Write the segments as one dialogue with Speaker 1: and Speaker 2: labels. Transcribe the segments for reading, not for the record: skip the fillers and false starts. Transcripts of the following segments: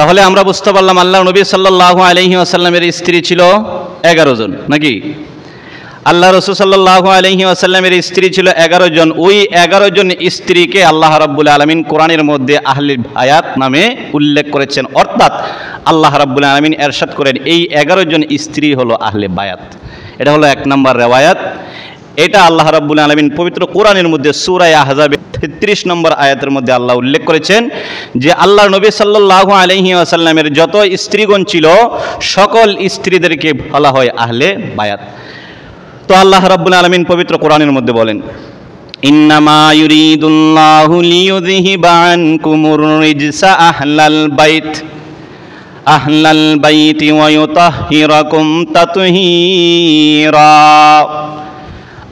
Speaker 1: তাহলে আমরা বুঝতে পারলাম আল্লাহর নবী সাল্লাল্লাহু আলাইহি ওয়াসাল্লামের স্ত্রী ছিল 11 জন, নাকি? আল্লাহ রাসূল সাল্লাল্লাহু আলাইহি ওয়াসাল্লামের স্ত্রী ছিল 11 জন। ওই 11 জন স্ত্রীকে আল্লাহ রাব্বুল আলামিন কোরআনের মধ্যে আহলে বায়াত নামে উল্লেখ করেছেন। অর্থাৎ আল্লাহ রাব্বুল আলামিন ইরশাদ করেন এই 11 জন স্ত্রী হলো আহলে বায়াত। এটা হলো 1 নম্বর রিওয়ায়াত। এটা আল্লাহ রাব্বুল আলামিন পবিত্র কোরআনের মধ্যে সূরা আহজাবের 33 নম্বর আয়াতের মধ্যে আল্লাহ উল্লেখ করেছেন যে আল্লাহর নবী সাল্লাল্লাহু আলাইহি ওয়াসাল্লামের যত স্ত্রীগণ ছিল সকল স্ত্রীদেরকে বলা হয় আহলে বায়াত। তো আল্লাহ রাব্বুল আলামিন পবিত্র কোরআনের মধ্যে বলেন, ইন্নামা ইউরিদুল্লাহু লিইউযহিবা আনকুমুর রিজসা আহলাল বাইতি ওয়া ইউতাহহিরাকুম তাতহীরা।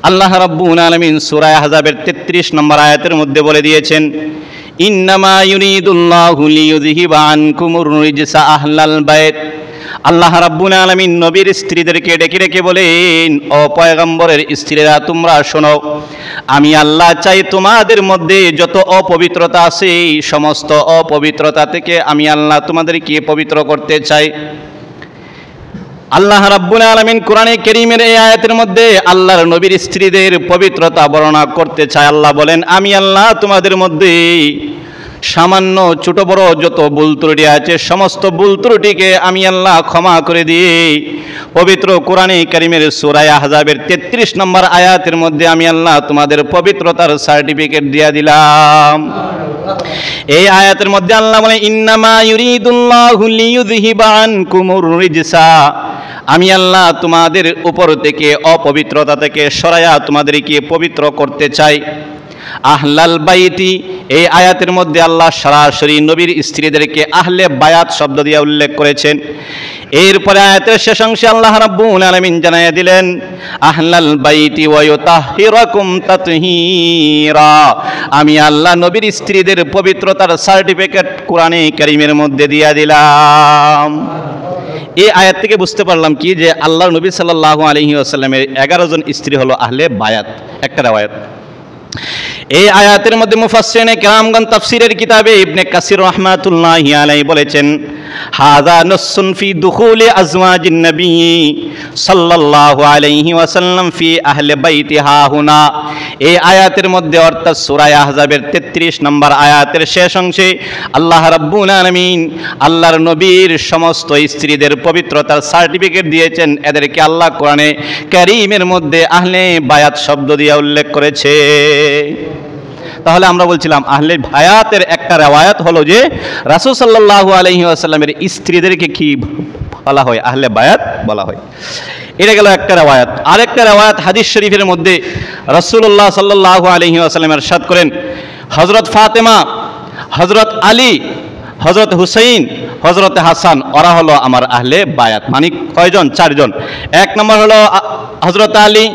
Speaker 1: আল্লাহ রাব্বুল আলামিন সূরা আহজাবের 33 নম্বর আয়াতের মধ্যে বলে দিয়েছেন, ইন্নামা ইউরিদুল্লাহু লিইউযহিবা আনকুমুর রিজসা আহলাল বাইত। আল্লাহ রাব্বুল আলামিন নবীর স্ত্রীদেরকে ডেকে ডেকে বলেন, ও পয়গম্বরের স্ত্রীরা তোমরা শোনো, আমি আল্লাহ চাই তোমাদের মধ্যে যত অপবিত্রতা আছে সমস্ত অপবিত্রতা থেকে আমি আল্লাহ তোমাদেরকে পবিত্র করতে চাই। আল্লাহ রাব্বুল আলামিন কোরআনে কারীমের এই আয়াতের মধ্যে আল্লাহর নবীর স্ত্রীদের পবিত্রতা বর্ণনা করতে চায়। আল্লাহ বলেন, আমি আল্লাহ তোমাদের মধ্যে সামান্য ছোট বড় যত ভুল ত্রুটি আছে সমস্ত ভুল ত্রুটিকে আমি আল্লাহ ক্ষমা করে দিয়ে পবিত্র কোরআনে কারীমের সূরা আহজাবের 33 নম্বর আয়াতের মধ্যে আমি আল্লাহ তোমাদের পবিত্রতার সার্টিফিকেট দিয়ে দিলাম। এই আয়াতের মধ্যে আল্লাহ বলেন, ইন্নামা ইউরিদুল্লাহু লিইউযহিবা আনকুমুর রিজসা। আমি আল্লাহ তোমাদের উপর থেকে অপবিত্রতা থেকে সরায়া তোমাদেরকে পবিত্র করতে চাই। আহলাল বাইতি, এই আয়াতের মধ্যে আল্লাহ সরাসরি নবীর স্ত্রীদেরকে আহলে বায়াত শব্দ দিয়ে উল্লেখ করেছেন। এরপরে আয়াতের শেষ অংশে আল্লাহ রাব্বুল আলামিন জানাইয়া দিলেন, আহলাল বাইতি ওয়া ইউতাহহিরাকুম তাতহীরা। আমি আল্লাহ নবীর স্ত্রীদের পবিত্রতার সার্টিফিকেট কোরআনে কারীমের মধ্যে দিয়ে দিলাম। এই আয়াত থেকে বুঝতে পারলাম কি যে আল্লাহর নবী সাল্লাল্লাহু আলাইহি ওয়াসাল্লামের 11 জন স্ত্রী হলো আহলে বায়াত। একটা রিওয়ায়াত। এই আয়াতের মধ্যে মুফাসসিরিনে কেরামগণ তাফসীরের কিতাবে ইবনে কাসির রাহমাতুল্লাহি আলাইহি বলেছেন, হাযা নাসসুন ফি দুখুলি আজওয়াজিন নবী সাল্লাল্লাহু আলাইহি ওয়াসাল্লাম ফি আহলে বাইতি হাহুনা। এই আয়াতের মধ্যে অর্থাৎ সূরা আহজাবের 33 নম্বর আয়াতের শেষ অংশে আল্লাহ রাব্বুল আলামিন আল্লাহর নবীর সমস্ত স্ত্রীদের পবিত্রতার সার্টিফিকেট দিয়েছেন। এদেরকে আল্লাহ কোরআনে কারীমের মধ্যে আহলে বায়াত শব্দ দিয়ে উল্লেখ করেছে। তাহলে আমরা বলছিলাম আহলে বায়াতের একটা রিওয়ায়াত হলো যে রাসূল সাল্লাল্লাহু আলাইহি ওয়াসাল্লামের স্ত্রীদেরকে কি বলা হয়? আহলে বায়াত বলা হয়। এটা গেল একটা রিওয়ায়াত। আরেকটা রিওয়ায়াত হাদিস শরীফের মধ্যে রাসূলুল্লাহ সাল্লাল্লাহু আলাইহি ওয়াসাল্লাম ইরশাদ করেন, হযরত ফাতেমা, হযরত আলী, হযরত হুসাইন, হযরত হাসান ওরা হলো আমার আহলে বায়াত। মানে কয়জন? 4 জন। 1 নম্বর হলো হযরত আলী,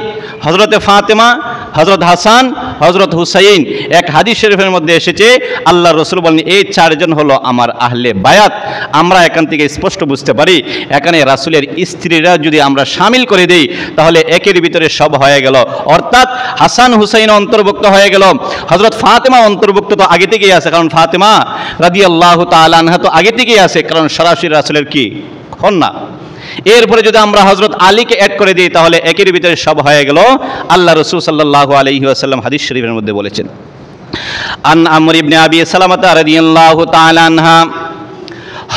Speaker 1: হযরত ফাতেমা, হযরত হাসান, হযরত হুসাইন। এক হাদিস শরীফের মধ্যে এসেছে আল্লাহর রাসূল বলেন এই 4 জন হলো আমার আহলে বায়াত। আমরা এখান থেকে স্পষ্ট বুঝতে পারি এখানে রাসূলের স্ত্রীরা যদি আমরা শামিল করে দেই তাহলে একের ভিতরে সব হয়ে গেল। অর্থাৎ হাসান হুসাইন অন্তর্ভুক্ত হয়ে গেল, হযরত ফাতেমা অন্তর্ভুক্ত তো আগে থেকেই আছে, কারণ ফাতেমা রাদিয়াল্লাহু তাআলা আনহা তো আগে থেকেই আছে, কারণ সরাসরি রাসূলের কি কন্যা। এরপরে যদি আমরা হযরত আলীকে অ্যাড করে দিই তাহলে একের ভিতরে সব হয়ে গেল। আল্লাহ রাসূল সাল্লাল্লাহু আলাইহি ওয়াসাল্লাম হাদিস শরীফের মধ্যে বলেছেন, আন আমর ইবনে আবি সালামা রাদিয়াল্লাহু তাআলা আনহা,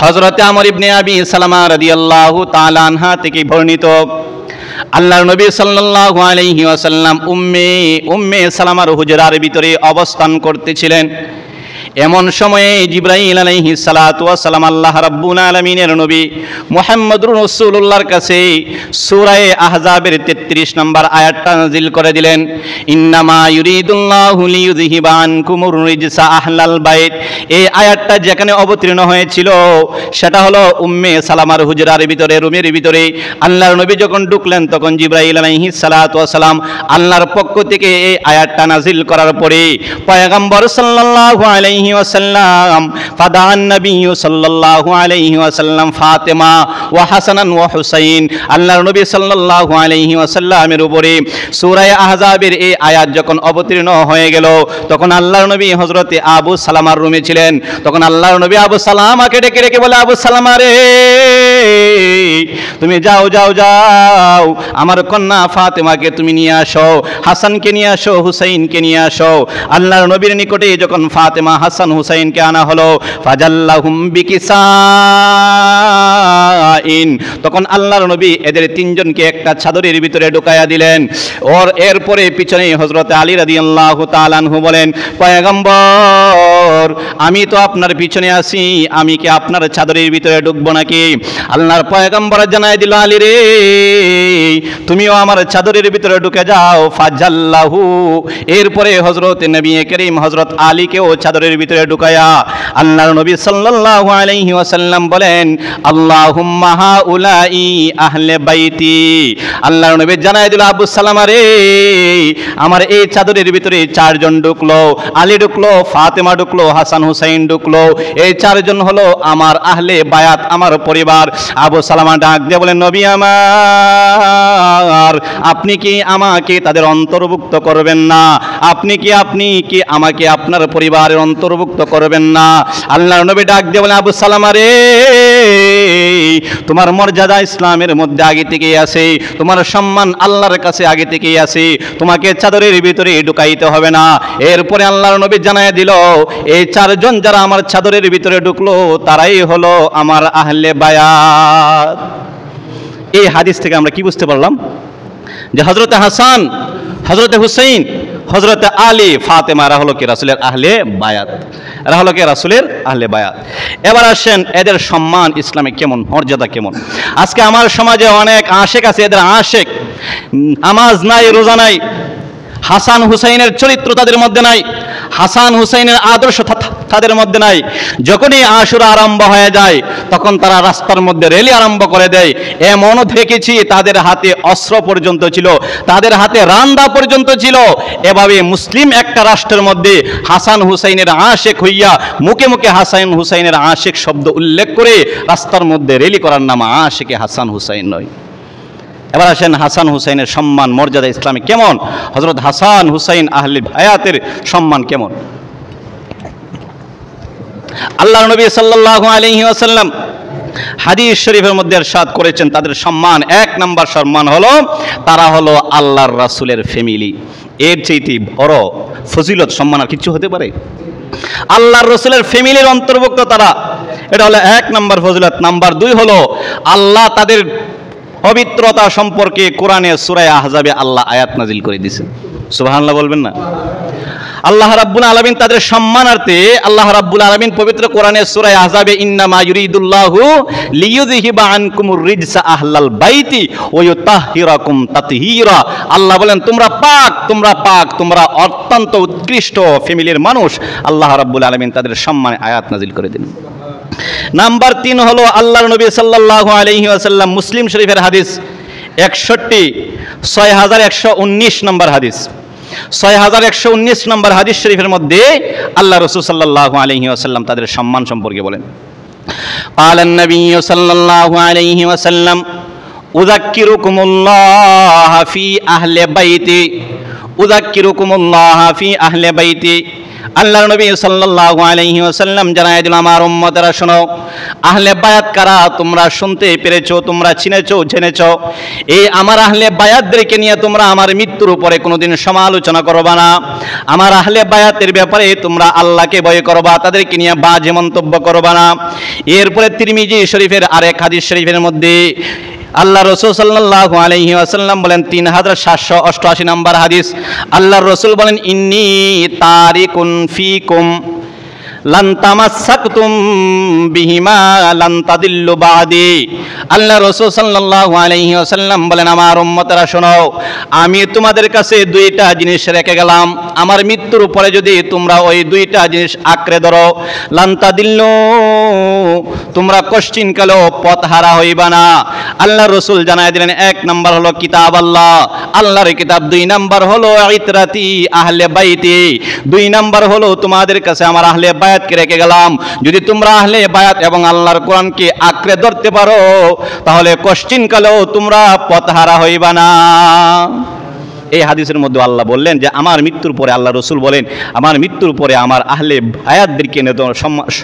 Speaker 1: হযরত আমর ইবনে আবি সালামা রাদিয়াল্লাহু তাআলা আনহা থেকে বর্ণিত আল্লাহর নবী সাল্লাল্লাহু আলাইহি ওয়াসাল্লাম উম্মে সালামার হুজরার ভিতরে অবস্থান করতেছিলেন। এমন সময়ে জিবরাইল আলাইহিস সালাতু ওয়াস সালাম আল্লাহ রাব্বুল আলামিনের নবী মুহাম্মদুর রাসূলুল্লাহর কাছে সূরা আহজাবের 33 নম্বর আয়াতটা নাযিল করে দিলেন, ইন্নামা ইউরিদুল্লাহু লিইউযহিবা আনকুমুর রিজসা আহলাল বাইত। এই আয়াতটা যেখানে অবতীর্ণ হয়েছিল সেটা হলো উম্মে সালামার হুজরার ভিতরে, রুমের ভিতরে। আল্লাহর নবী যখন ঢুকলেন তখন জিবরাইল আলাইহিস সালাতু ওয়াস সালাম আল্লাহর পক্ষ থেকে এই আয়াতটা নাযিল করার পরে পয়গম্বর সাল্লাল্লাহু আলাইহি আলাইহি ওয়াসাল্লাম ফাদাআন নবী সাল্লাল্লাহু আলাইহি ওয়াসাল্লাম ফাতেমা ওয়া হাসানান ওয়া হুসাইন। আল্লাহর নবী সাল্লাল্লাহু আলাইহি ওয়াসাল্লামের উপরে সূরা আহজাবের এই আয়াত যখন অবতীর্ণ হয়ে গেল, তখন আল্লাহর নবী হযরতে আবু সালামার রুমে ছিলেন। তখন আল্লাহর নবী আবু সালামাকে ডেকে ডেকে বলে, আবু সালামা রে, তুমি যাও যাও যাও, আমার কন্যা ফাতেমাকে তুমি নিয়ে আসো, হাসানকে নিয়ে আসো, হুসাইনকে নিয়ে আসো। আল্লাহর নবীর নিকটে যখন ফাতেমা, হাসান, হুসাইনকে আনা হলো, ফাজাল্লাহুম বিকিসাইন, তখন আল্লাহর নবী এদের তিনজনকে একটা চাদরের ভিতরে ঢুকাইয়া দিলেন। এরপরে পিছনে হযরত আলী রাদিয়াল্লাহু তাআলা আনহু বলেন, পয়গম্বর, আমি তো আপনার পিছনে আছি, আমি কি আপনার চাদরের ভিতরে ঢুকবো নাকি? আল্লাহর পয়গম্বর জানাই দিল, আলী রে, তুমিও আমার চাদরের ভিতরে ঢুকে যাও। ফাজাল্লাহু, এরপরে হযরত নবী করিম হযরত আলীকেও চাদরের ভিতরে ঢুকায়া আল্লাহর নবী সাল্লাল্লাহু আলাইহি ওয়াসাল্লাম বলেন, আল্লাহুম্মা হাউলাই আহলে বাইতি। আল্লাহর নবী জানাই দিল, আবু সালামা রে, আমার এই চাদরের ভিতরে চারজন ঢুকলো, আলী ঢুকলো, ফাতেমা ঢুকলো, হাসান হুসাইন ঢুকলো, এই চারজন হলো আমার আহলে বায়াত, আমার পরিবার। আবু সালামা ডাক দিয়ে বলেন, নবী আমার, আপনি কি আমাকে তাদের অন্তর্ভুক্ত করবেন না? আপনি কি আমাকে আপনার পরিবারের অন্তর্ভুক্ত করবেন না? আল্লাহর নবী ডাক দিয়ে বলেন, আবু সালামা রে, তোমার মর্যাদা ইসলামের মধ্যে আগে থেকেই আছে, তোমার সম্মান আল্লাহর কাছে আগে থেকেই আছে, তোমাকে চাদরের ভিতরে ঢুকাইতে হবে না। এরপরে আল্লাহর নবী জানায় দিল, এই চারজন যারা আমার চাদরের ভিতরে ঢুকলো, তারাই হলো আমার আহলে বায়াত। এই হাদিস থেকে আমরা কি বুঝতে পারলাম? যে হযরতে হাসান, হযরতে হুসাইন, হযরতে আলী, ফাতেমা এরা হলো কি রাসূলের আহলে বায়াত, এরা হলো কি রাসূলের আহলে বায়াত। এবার আসেন এদের সম্মান ইসলামে কেমন, মর্যাদা কেমন। আজকে আমার সমাজে অনেক আশেক আছে, এদের আশেক, নামাজ নাই, রোজা নাই, হাসান হুসাইনের চরিত্র তাদের মধ্যে নাই, হাসান হুসাইনের আদর্শ তাদের মধ্যে নাই। যখনই আশুরা আরম্ভ হয়ে যায়, তখন তারা রাস্তার মধ্যে র্যালি আরম্ভ করে দেয়। এমনও দেখেছি তাদের হাতে অস্ত্র পর্যন্ত ছিল, তাদের হাতে রান্দা পর্যন্ত ছিল। এভাবে মুসলিম একটা রাষ্ট্রের মধ্যে হাসান হুসাইনের আশেক হইয়া মুখে মুখে হাসান হুসাইনের আশেক শব্দ উল্লেখ করে রাস্তার মধ্যে র্যালি করার নাম আশেকে হাসান হুসাইন নয়। এবার আসেন হাসান হুসাইনের সম্মান মর্যাদা ইসলামে কেমন, হযরত হাসান হুসাইন আহলে বায়াতের সম্মান কেমন। আল্লাহর নবী সাল্লাল্লাহু আলাইহি ওয়াসাল্লাম হাদিস শরীফের মধ্যে ইরশাদ করেছেন, তাদের সম্মান, এক নাম্বার সম্মান হলো তারা হলো আল্লাহর রাসূলের ফ্যামিলি। এর চাইতে বড় ফজিলত সম্মান আর কিছু হতে পারে? আল্লাহর রাসূলের ফ্যামিলির অন্তর্ভুক্ত তারা, এটা হলো এক নাম্বার ফজিলত। নাম্বার দুই হলো আল্লাহ তাদের পবিত্রতা সম্পর্কে কোরআনে সূরা আহজাবে আল্লাহ আয়াত নাজিল করে দিয়েছেন। সুবহানাল্লাহ বলবেন না? আল্লাহ রাব্বুল আলামিন তাদের সম্মানার্থে আল্লাহ রাব্বুল আলামিন পবিত্র কোরআনে সূরা আহজাবে ইন্নামা ইউরিদুল্লাহু লিইয়ুযহিবা আনকুমুর রিজসা আহলাল বাইতি ওয়া ইউতাহহিরাকুম তাতহীরা। আল্লাহ বলেন, তোমরা পাক, তোমরা পাক, তোমরা অত্যন্ত উৎকৃষ্ট ফ্যামিলির মানুষ। আল্লাহ রাব্বুল আলামিন তাদের সম্মানে আয়াত নাজিল করে দিলেন। নাম্বার 3 হলো আল্লাহর নবী সাল্লাল্লাহু আলাইহি ওয়াসাল্লাম, মুসলিম শরীফের হাদিস 6119 নম্বর হাদিস, 6119 নম্বর হাদিস শরীফের মধ্যে আল্লাহ রাসূল সাল্লাল্লাহু আলাইহি ওয়াসাল্লাম তাদের সম্মান সম্পর্কে বলেন, قال النبي صلى الله عليه وسلم أذكركم الله في أهل بيتي أذكركم الله في أهل بيتي। আল্লাহর নবী সাল্লাল্লাহু আলাইহি ওয়াসাল্লাম জানায় দিল, আমার উম্মতেরা শোনো, আহলে বায়াত কারা তোমরা শুনতে পেরেছো, তোমরা চিনেছো, জেনেছো। এই আমার আহলে বায়াতদেরকে নিয়ে তোমরা আমার মৃত্যুর উপরে কোনোদিন সমালোচনা করবা না। আমার আহলে বায়াতের ব্যাপারে তোমরা আল্লাহকে ভয় করবা, তাদেরকে নিয়ে বাজে মন্তব্য করবা না। এরপরে তিরমিজি শরীফের আরেক হাদিস শরীফের মধ্যে আল্লাহ রাসূল সাল্লাল্লাহু আলাইহি ওয়াসাল্লাম বলেন, 3788 নম্বর হাদিস, আল্লাহর রাসূল বলেন, ইন্নী তারিকুন ফিকুম লান তামাসসাকতুম বিহিমা লান তাদিল্লু বাদি। আল্লাহ রাসূল সাল্লাল্লাহু আলাইহি ওয়াসাল্লাম বলেন, আমার উম্মতেরা শোনো, আমি তোমাদের কাছে দুইটা জিনিস রেখে গেলাম, আমার মৃত্যুর উপরে যদি তোমরা ওই দুইটা জিনিস আঁকড়ে ধরো, লান তাদিল্লু, তোমরা কোশ্চিন কালো পথ হারা হইবা না। আল্লাহ রাসূল জানায় দিলেন, এক নাম্বার হলো কিতাব আল্লাহ, আল্লাহর কিতাব, দুই নাম্বার হলো ইতরাতি আহলে বাইতি, দুই নাম্বার হলো তোমাদের কাছে আমার আহলে বায়াত বায়াতকে রেখে গেলাম। যদি তোমরা আহলে বায়াত এবং আল্লাহর কোরআনকে আঁকড়ে ধরতে পারো তাহলে কশ্চিনকালেও তোমরা পথহারা হইবা না। এই হাদিসের মধ্যে আল্লাহ বললেন যে আমার মৃত্যুর পরে, আল্লাহ রসুল বলেন আমার মৃত্যুর পরে আমার আহলে বায়াতদেরকে নিয়ে তোমরা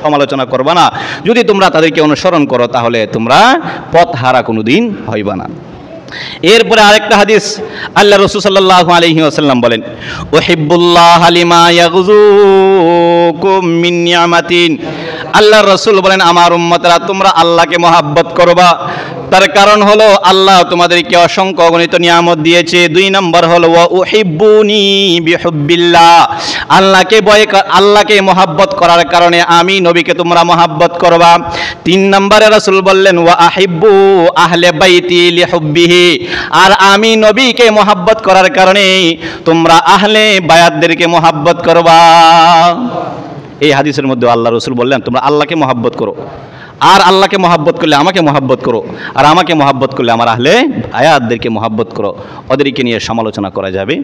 Speaker 1: সমালোচনা করবা না। যদি তোমরা তাদেরকে অনুসরণ করো তাহলে তোমরা পথহারা কোনোদিন হইবা না। এরপরে আরেকটা হাদিস আল্লাহ রাসূল সাল্লাল্লাহু আলাইহি ওয়াসাল্লাম বলেন উহিব্বুল্লাহ লিমা ইয়াগযুকুম মিন নিয়ামাতিন। আল্লাহ রাসূল বলেন আমার উম্মতরা তোমরা আল্লাহকে মহব্বত করবা, তার কারণ হলো আল্লাহ তোমাদেরকে অসংখ্য অগণিত নিয়ামত দিয়েছে। 2 নম্বর হলো ওয়া উহিব্বুনি বিহুব্বিল্লাহ, আল্লাহকে মহব্বত করার কারণে আমি নবীকে তোমরা মহব্বত করবা। 3 নম্বরে রাসূল বললেন ওয়া আহিব্বু আহলে বাইতি লিহুব্বিহি, আর আমি নবীকে মহব্বত করার কারণে তোমরা আহলে বায়াতদেরকে মহব্বত করবা। এই হাদিসের মধ্যে আল্লাহ রাসূল বললেন তোমরা আল্লাহকে মহব্বত করো, আর আল্লাহকে মহব্বত করলে আমাকে মহব্বত করো, আর আমাকে মহব্বত করলে আমার আহলে বায়াতদেরকে মহব্বত করো। ওদেরকে নিয়ে সমালোচনা করা যাবে